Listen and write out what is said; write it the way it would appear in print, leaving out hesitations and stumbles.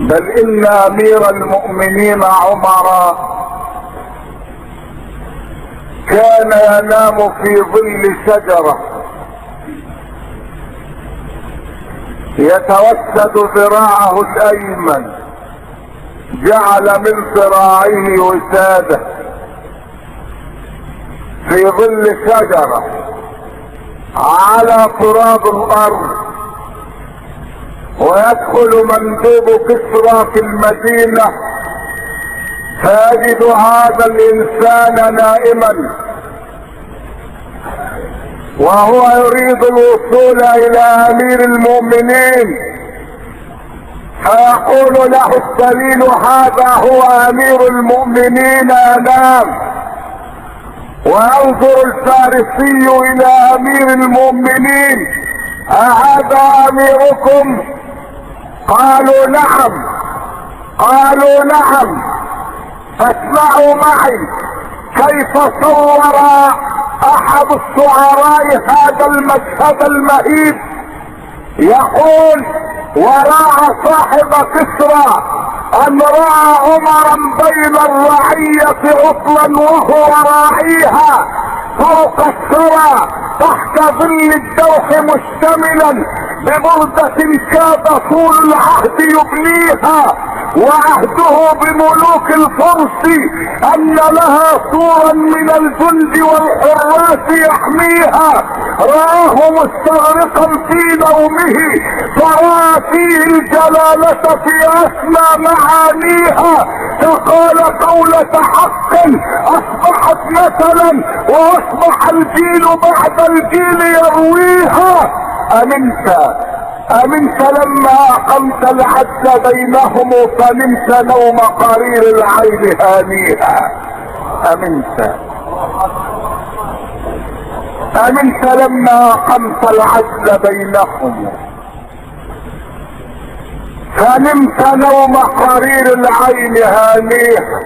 بل ان امير المؤمنين عمر كان ينام في ظل شجرة يتوسد ذراعه الايمن، جعل من ذراعه وسادة في ظل شجرة على تراب الارض، ويدخل مندوب كسرى في المدينة فيجد هذا الانسان نائما وهو يريد الوصول الى امير المؤمنين، فيقول له الدليل هذا هو امير المؤمنين ينام. وينظر الفارسي الى امير المؤمنين: اهذا اميركم؟ قالوا نعم. قالوا نعم. فاسمعوا معي كيف صور احد الشعراء هذا المشهد المهيب. يقول: وراى صاحب كسرى ان راى عمرا بين الرعية عطلا وهو راعيها فوق الثرى تحت ظل الدوح مشتملا ببردة كاد طول العهد يبنيها، وعهده بملوك الفرس ان لها سورا من الجند والحراس يحميها. رآه مستغرقا في نومه فرأى فيه الجلالة في اسمى معانيها، فقال قولة حق اصبحت مثلا واصبح الجيل بعد الجيل يرويها. امنت لما اقمت العدل بينهم فنمت نوم قرير العين هانيها. امنت لما اقمت العدل بينهم فنمت نوم قرير العين هانيها.